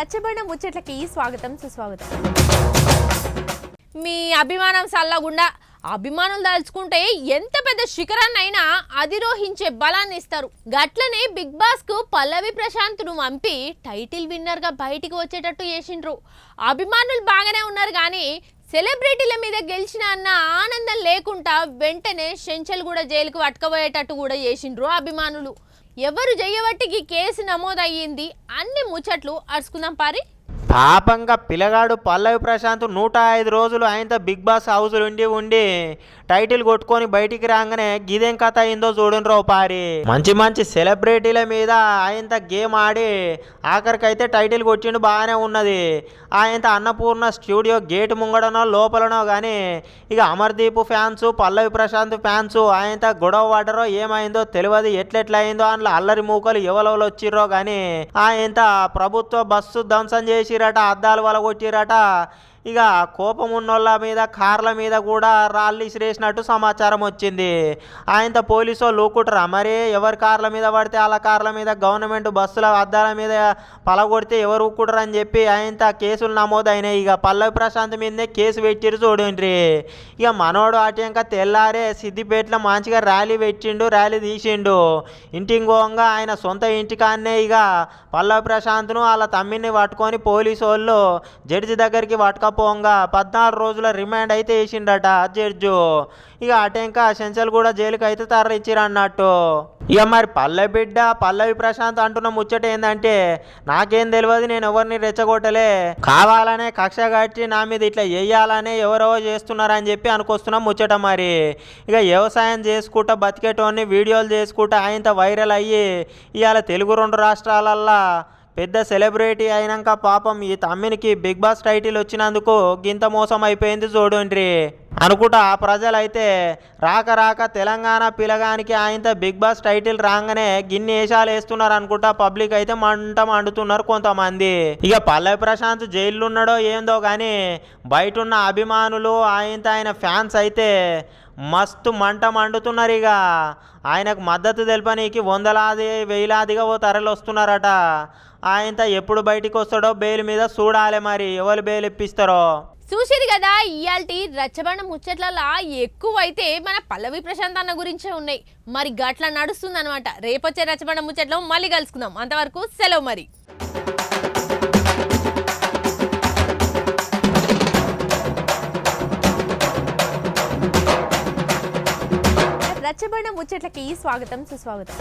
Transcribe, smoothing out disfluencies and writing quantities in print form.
రచ్చబండ ముచ్చట్లకి స్వాగతం సుస్వాగతం. మీ అభిమానం సల్లగుండా అభిమానులు దాల్చుకుంటే ఎంత పెద్ద శిఖరాన్నైనా అధిరోహించే బలాన్ని ఇస్తారు. గట్లనే బిగ్ బాస్ కు పల్లవి ప్రశాంత్ను పంపి టైటిల్ విన్నర్ గా బయటికి వచ్చేటట్టు చేసిండ్రు. అభిమానులు బాగానే ఉన్నారు కానీ సెలబ్రిటీల మీద గెలిచిన అన్న ఆనందం లేకుండా వెంటనే చెంచల్ కూడా జైలుకు పట్టుకుపోయేటట్టు కూడా చేసిండ్రు అభిమానులు. ఎవరు చేయబట్టికి కేసు నమోదయ్యింది, అన్ని ముచ్చట్లు అరుచుకుందాం పారి. పాపంగా పిల్లగాడు పల్లవి ప్రశాంత్ 105 రోజులు ఆయనతో బిగ్ బాస్ హౌస్ ఉండి టైటిల్ కొట్టుకొని బయటికి రాగానే గిదేం కథ అయిందో చూడండి పారి. మంచి సెలబ్రిటీల మీద ఆయనతో గేమ్ ఆడి ఆఖరికైతే టైటిల్ కొట్టిండు, బాగానే ఉన్నది. ఆయనతో అన్నపూర్ణ స్టూడియో గేట్ ముంగడనో లోపలనో కానీ ఇక అమర్దీప్ ఫ్యాన్స్ పల్లవి ప్రశాంత్ ఫ్యాన్స్ ఆయనతో గొడవ పడ్డరో ఏమైందో తెలియదు. ఎట్లెట్లా అయిందో అందులో అల్లరి మూకలు ఎవరెవరు వచ్చిర్రో కానీ ఆయనతో ప్రభుత్వ బస్సు ధ్వంసం చేసిరట, అద్దాలు వలగొట్టిరట. ఇక కోపం ఉన్నోళ్ళ మీద కార్ల మీద కూడా రాళ్ళు ఇసిరేసినట్టు సమాచారం వచ్చింది. ఆయనతో పోలీసు వాళ్ళు ఊకుంటారా మరి? ఎవరి కార్ల మీద పడితే వాళ్ళ కార్ల మీద గవర్నమెంట్ బస్సుల అద్దాల మీద పలగొడితే ఎవరు ఊకుంటారు అని చెప్పి ఆయనతో కేసులు నమోదైనాయి. ఇక పల్లవి ప్రశాంత్ మీదనే కేసు పెట్టిరు చూడండి. ఇక మనోడు అటంక తెల్లారే సిద్దిపేటలో మంచిగా ర్యాలీ పెట్టిండు, ర్యాలీ తీసిండు. ఇంటికి పోగా ఆయన సొంత ఇంటికాన్నే ఇక పల్లవి ప్రశాంత్ను వాళ్ళ తమ్మిని పట్టుకొని పోలీసు వాళ్ళు జడ్జి దగ్గరికి పట్టుకపోగా 14 రోజుల రిమాండ్ అయితే వేసిండట జడ్జు. ఇక అటెంక చెంచల్ కూడా జైలుకి అయితే తరలిచ్చిరు అన్నట్టు. ఇక మరి పల్లవి ప్రశాంత్ అంటున్న ముచ్చట ఏంటంటే, నాకేం తెలియదు, నేను ఎవరిని రెచ్చగొట్టలే, కావాలనే కక్ష కట్టి నా మీద ఇట్లా వేయాలనే ఎవరో చేస్తున్నారని చెప్పి అనుకొస్తున్నా ముచ్చట. మరి ఇక వ్యవసాయం చేసుకుంటా బతికేటోని వీడియోలు చేసుకుంటా ఆయనతో వైరల్ అయ్యి ఇవాళ తెలుగు 2 రాష్ట్రాలల్లా పెద్ద సెలబ్రిటీ అయినాక పాపం ఈ తమ్మినికి బిగ్ బాస్ టైటిల్ వచ్చినందుకు గింత మోసం అయిపోయింది చూడండి అనుకుంటా. ప్రజలైతే రాక తెలంగాణ పిలగానికి ఆయనతో బిగ్ బాస్ టైటిల్ రాగానే గిన్ని వేషాలు వేస్తున్నారు అనుకుంటా. పబ్లిక్ అయితే మండుతున్నారు కొంతమంది. ఇక పల్లవి ప్రశాంత్ జైల్లో ఉన్నాడో ఏందో కానీ బయట ఉన్న అభిమానులు ఆయన ఫ్యాన్స్ అయితే మస్తు మండుతున్నారు. ఇక ఆయనకు మద్దతు తెలపనీకి వందలాది వేలాదిగా తరలి వస్తున్నారట. ఆయనతో ఎప్పుడు బయటికి వస్తాడో బెయిల్ మీద చూడాలి, మరి ఎవరు బెయిల్ ఇప్పిస్తారో. చూసిరు కదా, ఇయాల్టి రచ్చబండ ముచ్చట్లలో ఎక్కువైతే మన పల్లవి ప్రశాంత్ అన్న గురించే ఉన్నాయి. మరి గట్ల నడుస్తుంది అనమాట. రేపొచ్చే రచ్చబండ ముచ్చట్లో మళ్ళీ కలుసుకుందాం. అంతవరకు సెలవు మరి. రచ్చబండ ముచ్చట్లకి స్వాగతం సుస్వాగతం.